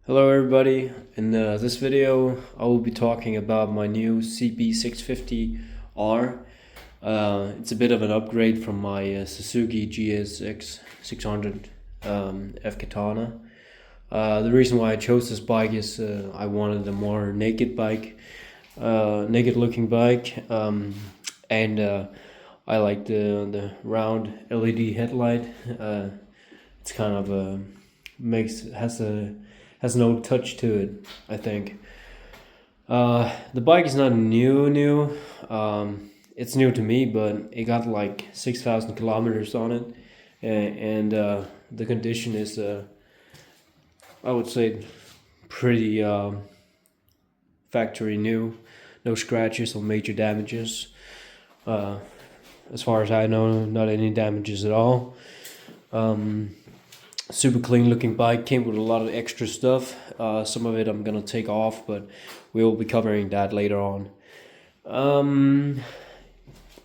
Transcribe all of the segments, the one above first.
Hello everybody, in this video I will be talking about my new CB650R. It's a bit of an upgrade from my Suzuki GSX 600 F Katana. The reason why I chose this bike is I wanted a more naked looking bike, and I like the round LED headlight. It's kind of has no touch to it, I think. The bike is not new. It's new to me, but it got like 6,000 kilometers on it, and the condition is, I would say, pretty factory new. No scratches or major damages. As far as I know, not any damages at all. Super clean looking bike, came with a lot of extra stuff. Some of it I'm gonna take off, but we will be covering that later on. I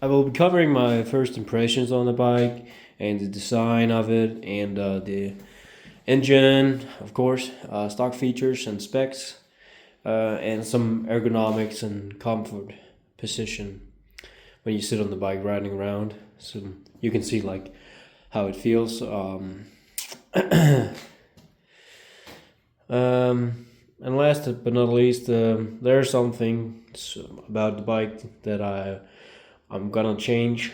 will be covering my first impressions on the bike and the design of it, and the engine, of course, stock features and specs, and some ergonomics and comfort position when you sit on the bike riding around, so you can see like how it feels. And last but not least, there are some things about the bike that I'm gonna change.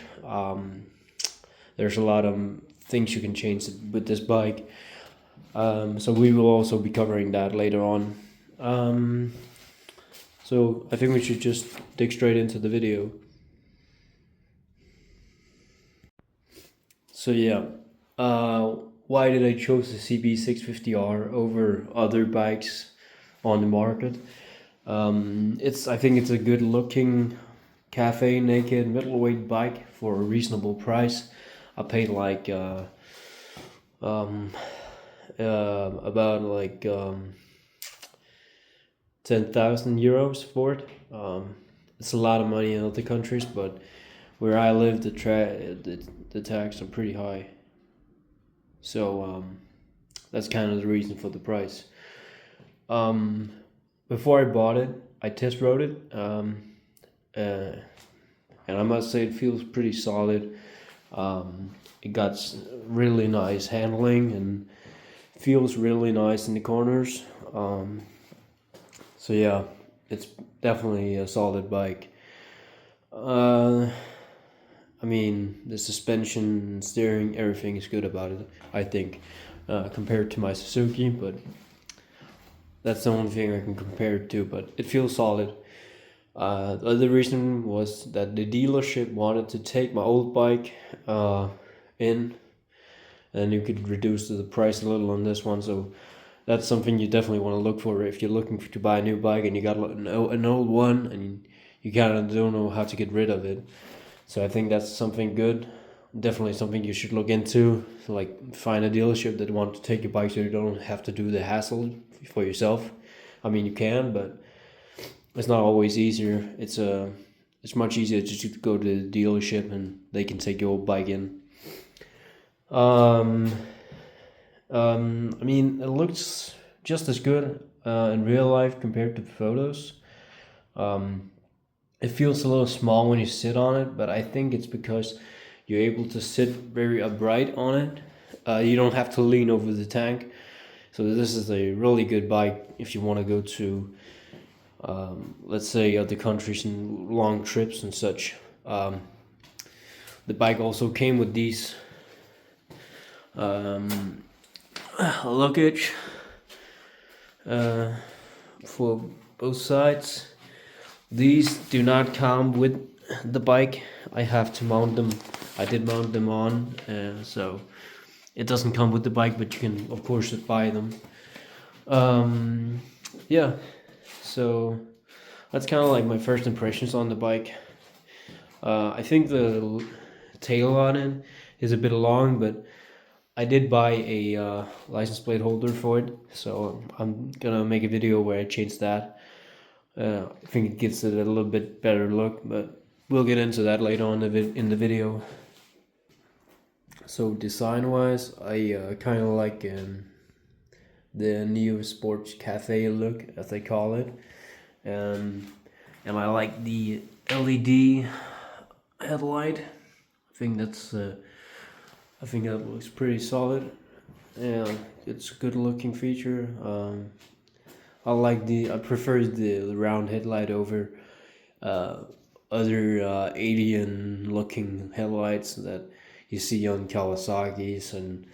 There's a lot of things you can change with this bike, so we will also be covering that later on. So I think we should just dig straight into the video. So yeah, why did I choose the CB650R over other bikes on the market? I think it's a good looking cafe naked middleweight bike for a reasonable price. I paid like about like 10,000 euros for it. It's a lot of money in other countries, but where I live, the tax are pretty high. So that's kind of the reason for the price. Before I bought it, I test rode it, and I must say it feels pretty solid. It got really nice handling and feels really nice in the corners. So yeah, it's definitely a solid bike. I mean, the suspension, steering, everything is good about it, I think, compared to my Suzuki, but that's the only thing I can compare it to, but it feels solid. The other reason was that the dealership wanted to take my old bike in, and you could reduce the price a little on this one, so that's something you definitely want to look for if you're looking to buy a new bike and you got an old one and you kind of don't know how to get rid of it. So I think that's something good, definitely something you should look into, like find a dealership that wants to take your bike so you don't have to do the hassle for yourself. I mean, you can, but it's not always easier. It's much easier just to go to the dealership and they can take your old bike in. I mean, it looks just as good in real life compared to photos. It feels a little small when you sit on it, but I think it's because you're able to sit very upright on it. You don't have to lean over the tank. So this is a really good bike if you want to go to, let's say, other countries and long trips and such. The bike also came with these luggage for both sides. These do not come with the bike. I have to mount them. I did mount them on, so it doesn't come with the bike, but you can of course buy them. Yeah, so that's kind of like my first impressions on the bike. I think the tail on it is a bit long, but I did buy a license plate holder for it, so I'm gonna make a video where I change that. I think it gives it a little bit better look, but we'll get into that later on in the video. So design wise, I kind of like the new Sports Café look, as they call it, and I like the LED headlight. I think that looks pretty solid. Yeah, it's a good looking feature. I prefer the round headlight over other alien looking headlights that you see on Kawasaki's and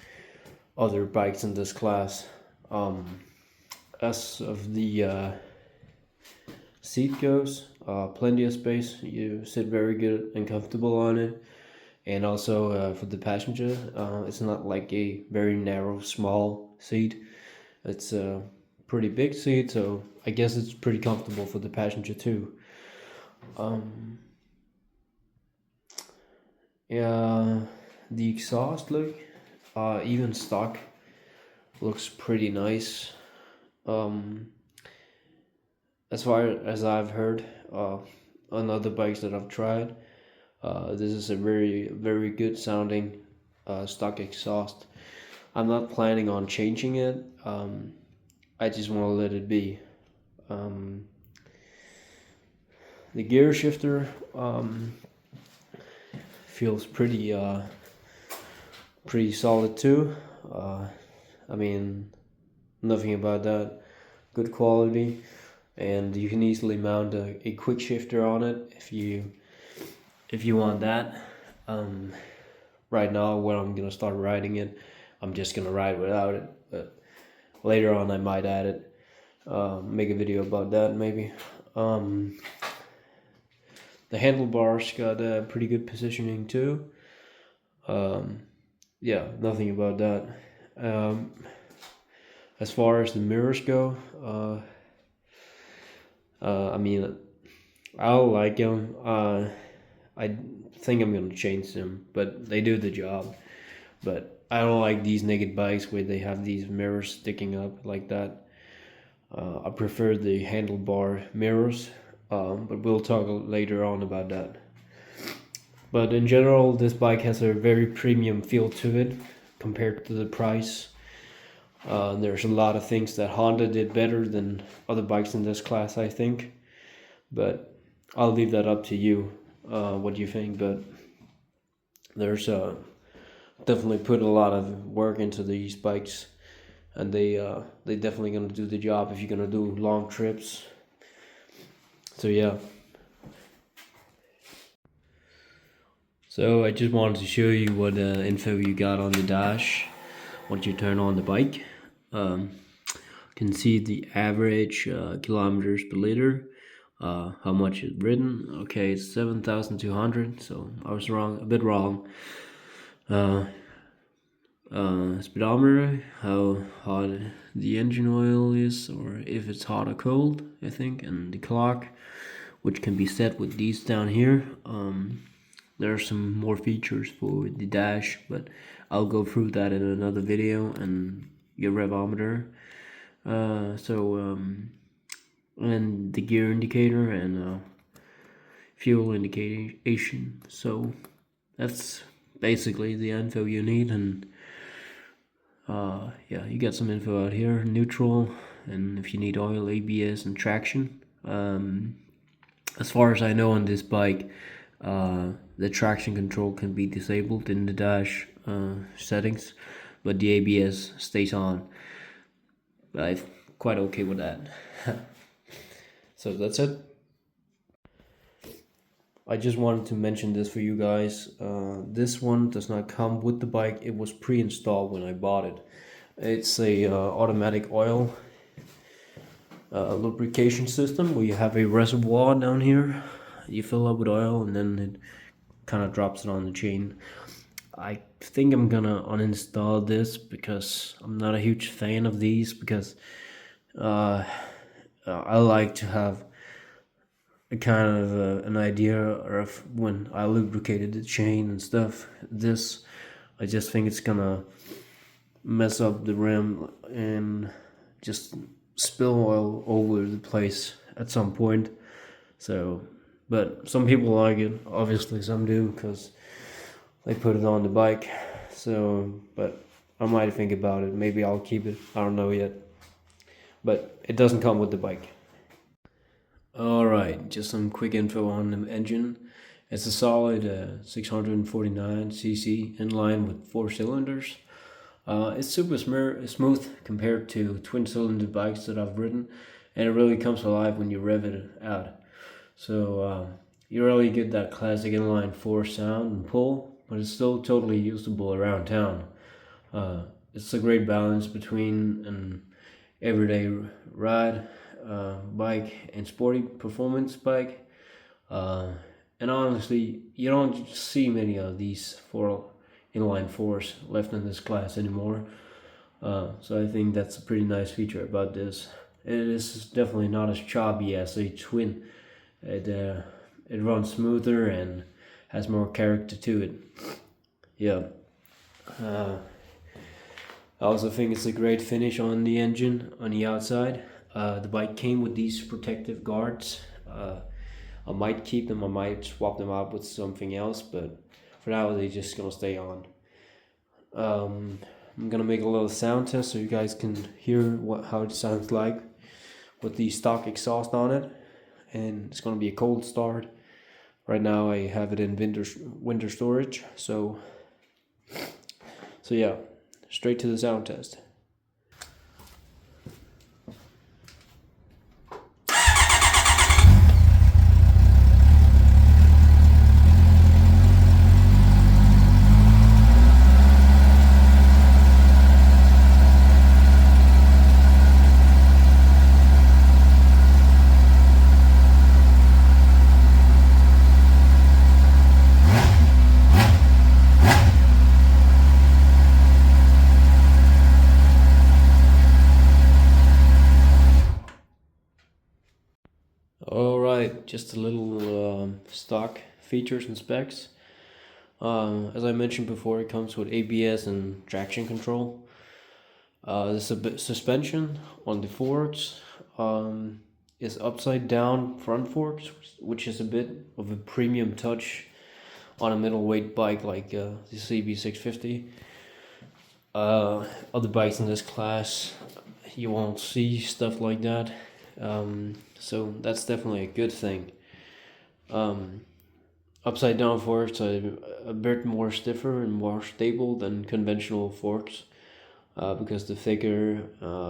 other bikes in this class. As of the seat goes, plenty of space. You sit very good and comfortable on it. And also for the passenger, it's not like a very narrow, small seat. It's a pretty big seat, so I guess it's pretty comfortable for the passenger too. Yeah, the exhaust look, even stock, looks pretty nice. As far as I've heard on other bikes that I've tried, this is a very good sounding stock exhaust. I'm not planning on changing it. I just want to let it be. The gear shifter feels pretty solid too. I mean, nothing about that. Good quality, and you can easily mount a quick shifter on it if you want that. Right now, when I'm gonna start riding it, I'm just gonna ride without it. But later on, I might add it. Make a video about that maybe. The handlebars got pretty good positioning too. Yeah, nothing about that. As far as the mirrors go, I mean, I like them. I think I'm gonna change them, but they do the job. But I don't like these naked bikes where they have these mirrors sticking up like that. I prefer the handlebar mirrors, but we'll talk later on about that. But in general, this bike has a very premium feel to it compared to the price. There's a lot of things that Honda did better than other bikes in this class, I think. But I'll leave that up to you, what you think. But there's definitely put a lot of work into these bikes, and they definitely gonna do the job if you're gonna do long trips. So yeah. So I just wanted to show you what info you got on the dash once you turn on the bike. You can see the average kilometers per liter, how much is ridden. Okay, it's 7,200, so I was wrong, a bit wrong. Speedometer, how hot the engine oil is, or if it's hot or cold, I think, and the clock, which can be set with these down here. There are some more features for the dash, but I'll go through that in another video, and your revometer. And the gear indicator and fuel indication. So that's basically the info you need, and yeah, you get some info out here. Neutral, and if you need oil, ABS, and traction. As far as I know on this bike, the traction control can be disabled in the dash settings, but the ABS stays on. I'm quite okay with that. So that's it. I just wanted to mention this for you guys. This one does not come with the bike. It was pre-installed when I bought it. It's a automatic oil lubrication system where you have a reservoir down here. You fill up with oil and then it kind of drops it on the chain. I think I'm gonna uninstall this because I'm not a huge fan of these, because I like to have a kind of an idea of when I lubricated the chain and stuff. This, I just think it's gonna mess up the rim and just spill oil over the place at some point. So, but some people like it, obviously some do, because they put it on the bike. So, but I might think about it. Maybe I'll keep it. I don't know yet. but it doesn't come with the bike. Alright, just some quick info on the engine. It's a solid 649cc inline with 4 cylinders. It's super smooth compared to twin-cylinder bikes that I've ridden, and it really comes alive when you rev it out. So you really get that classic inline-four sound and pull, but it's still totally usable around town. It's a great balance between an everyday ride bike and sporty performance bike. And honestly, you don't see many of these inline fours left in this class anymore. So I think that's a pretty nice feature about this. It is definitely not as choppy as a twin. It runs smoother and has more character to it. Yeah. I also think it's a great finish on the engine on the outside. The bike came with these protective guards. I might keep them, I might swap them out with something else, but for now they're just gonna stay on. I'm gonna make a little sound test so you guys can hear how it sounds like with the stock exhaust on it. And it's gonna be a cold start. Right now I have it in winter storage, so yeah, straight to the sound test. Alright, just a little stock features and specs. As I mentioned before, it comes with ABS and traction control. The suspension on the forks is upside down front forks, which is a bit of a premium touch on a middleweight bike like the CB650. Other bikes in this class, you won't see stuff like that. So that's definitely a good thing. Upside down forks are a bit more stiffer and more stable than conventional forks, because the thicker,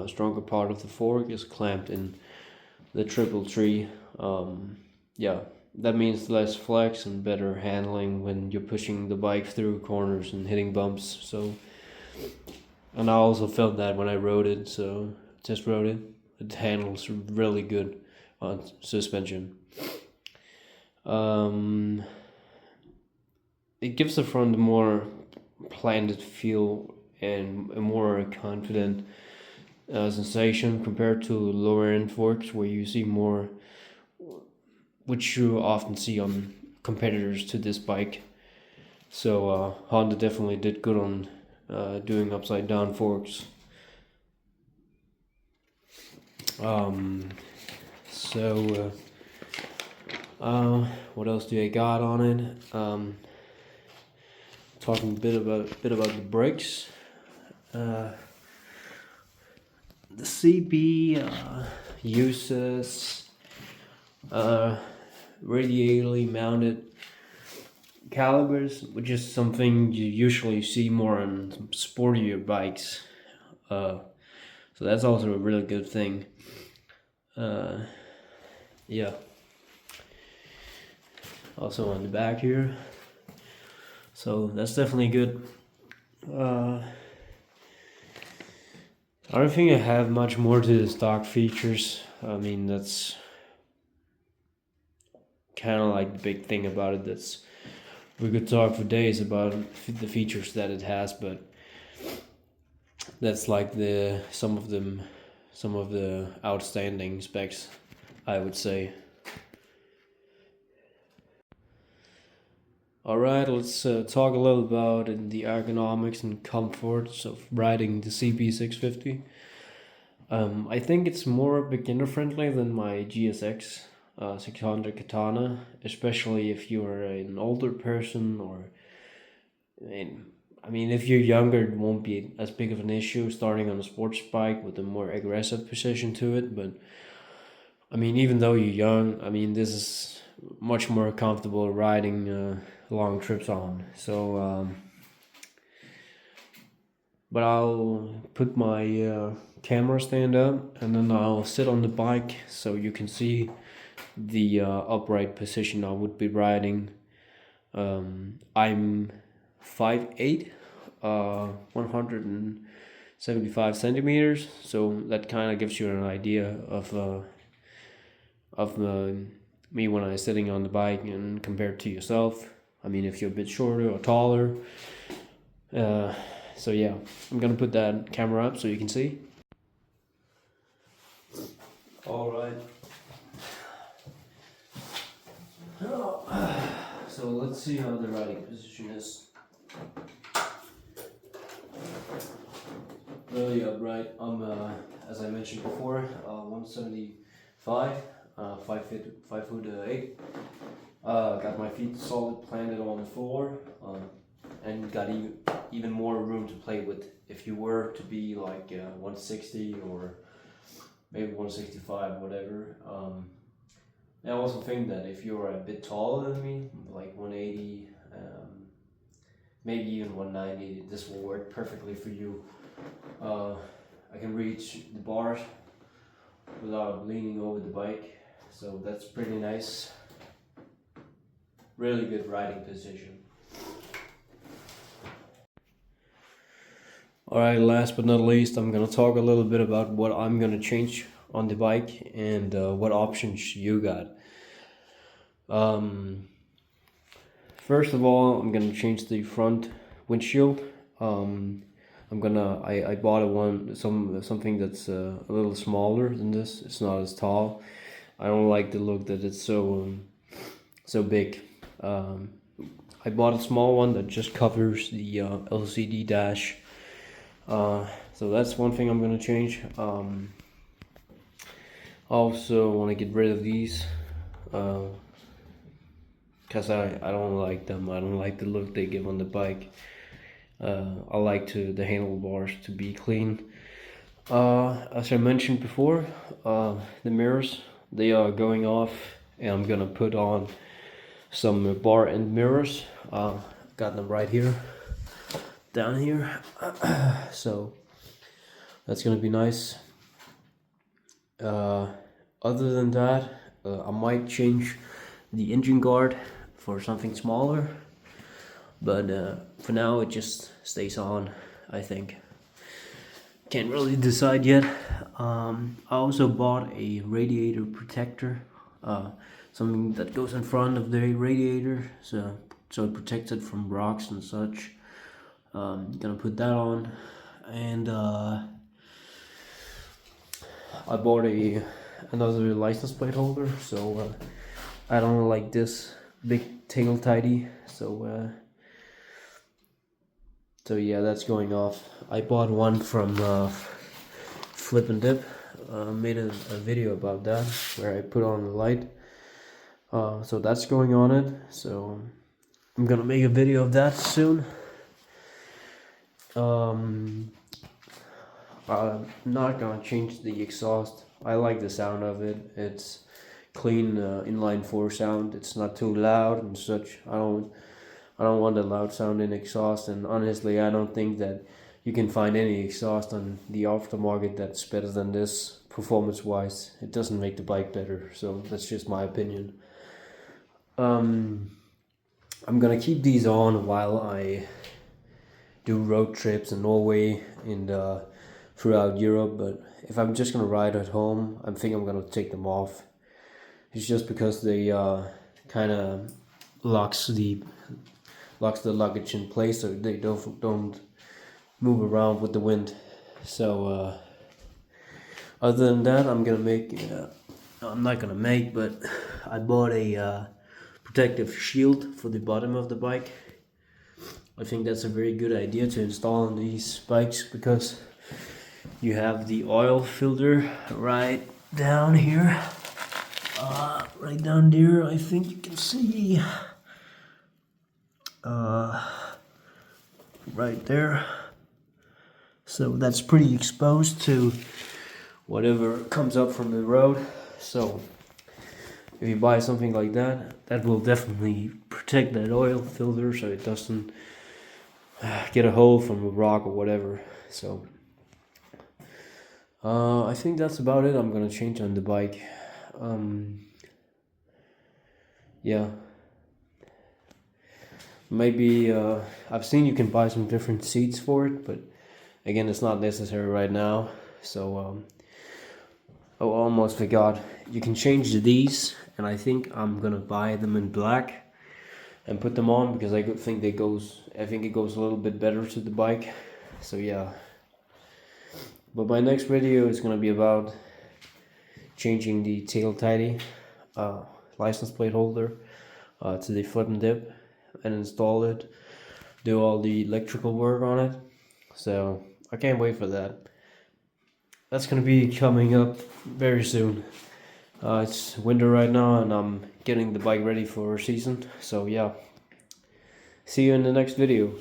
stronger part of the fork is clamped in the triple tree. Yeah, that means less flex and better handling when you're pushing the bike through corners and hitting bumps. So, and I also felt that when I rode it, so just rode it. It handles really good on suspension. It gives the front a more planted feel and a more confident sensation compared to lower end forks, where you see more, which you often see on competitors to this bike. So Honda definitely did good on doing upside down forks. What else do I got on it? Talking a bit about the brakes. The CB uses radially mounted calipers, which is something you usually see more on sportier bikes. So that's also a really good thing. Yeah. Also on the back here. So that's definitely good. I don't think I have much more to the stock features. I mean, that's kind of like the big thing about it. That's, we could talk for days about the features that it has, but that's like some of the outstanding specs, I would say. Alright, let's talk a little about the ergonomics and comforts of riding the CB650. I think it's more beginner friendly than my GSX 600 Katana, especially if you're an older person or I mean, if you're younger, it won't be as big of an issue starting on a sports bike with a more aggressive position to it. But I mean, even though you're young, I mean, this is much more comfortable riding long trips on. So, but I'll put my camera stand up and then I'll sit on the bike so you can see the upright position I would be riding. I'm 5'8", 175 centimeters, so that kind of gives you an idea of me when I'm sitting on the bike and compared to yourself. I mean, if you're a bit shorter or taller. So yeah, I'm gonna put that camera up so you can see. All right. So let's see how the riding position is. Really upright. I'm, as I mentioned before, 175, 5'8". Got my feet solid planted on the floor, and got even more room to play with. If you were to be like 160 or maybe 165, whatever. I also think that if you're a bit taller than me, like 180, maybe even 190, this will work perfectly for you. I can reach the bars without leaning over the bike, so that's pretty nice. Really good riding position. Alright, last but not least, I'm gonna talk a little bit about what I'm gonna change on the bike and what options you got. First of all, I'm gonna change the front windshield. I bought something that's a little smaller than this. It's not as tall. I don't like the look that it's so big. I bought a small one that just covers the LCD dash. So that's one thing I'm gonna change. Also want to get rid of these because I don't like them. I don't like the look they give on the bike. I like the handlebars to be clean. As I mentioned before, the mirrors, they are going off, and I'm gonna put on some bar end mirrors. Got them right here, down here. So that's gonna be nice. Other than that, I might change the engine guard for something smaller, but for now it just stays on, I think. Can't really decide yet. I also bought a radiator protector, something that goes in front of the radiator, so it protects it from rocks and such. Gonna put that on, and I bought another license plate holder, so I don't like this big tail tidy, so yeah, that's going off. I bought one from Flip and Dip. Made a video about that where I put on the light, so that's going on it. So I'm gonna make a video of that soon. I'm not gonna change the exhaust. I like the sound of it. It's clean inline-four sound. It's not too loud and such. I don't want a loud sound in exhaust, and honestly I don't think that you can find any exhaust on the aftermarket that's better than this performance wise. It doesn't make the bike better, so that's just my opinion. I'm gonna keep these on while I do road trips in Norway and throughout Europe, but if I'm just gonna ride at home, I think I'm gonna take them off. It's just because they kind of locks the luggage in place, so they don't move around with the wind. So other than that, I'm not gonna make, but I bought a protective shield for the bottom of the bike. I think that's a very good idea to install on these bikes, because you have the oil filter right down here, right down there. I think you can see. right there. So that's pretty exposed to whatever comes up from the road. So if you buy something like that, that will definitely protect that oil filter so it doesn't get a hole from a rock or whatever. So I think that's about it. I'm gonna change on the bike. Yeah, maybe I've seen you can buy some different seats for it, but again, it's not necessary right now. So oh, almost forgot. You can change these, and I think I'm gonna buy them in black and put them on because I think it goes a little bit better to the bike. So yeah. But my next video is gonna be about changing the tail tidy license plate holder to the flip and dip and install it, do all the electrical work on it. So I can't wait for that. That's gonna be coming up very soon. It's winter right now and I'm getting the bike ready for season. So yeah, see you in the next video.